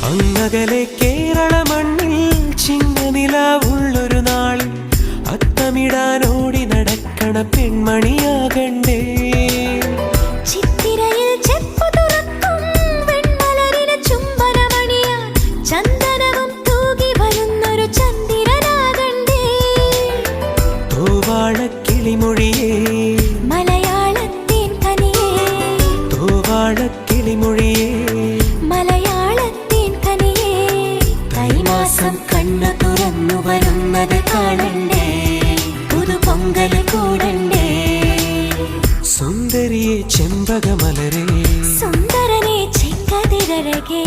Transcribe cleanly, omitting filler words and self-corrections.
അങ്ങകലെ കേരള മണ്ണിൽ ചിങ്ങനിലാവുള്ളൊരു നാളിൽ അത്തമിടാനോടി നടക്കണ പെൺമണിയാകണ്ടേ. ചിത്തിരയിൽ ചെപ്പു തുറക്കും വെൺമലരിന് ചുംബനമണിയാൻ ചന്ദനവും തൂകി വരുന്നൊരു ചന്ദ്രനാകണ്ടേ. തൂവാളക്കിളിമൊഴിയേ മലയാളത്തിൻ കനിയേ, തൂവാളക്കിളിമൊഴിയേ മലയാളത്തിൻ കനിയേ. തൈമാസം കണ്ണു തുറന്നു വരുന്നത് കാണണ്ടേ, പുതുപൊങ്കൽ കൂടണ്ടേ. സുന്ദരിയെ ചെമ്പകമലരേ, സുന്ദരനെ ചെങ്കതിരഴകേ.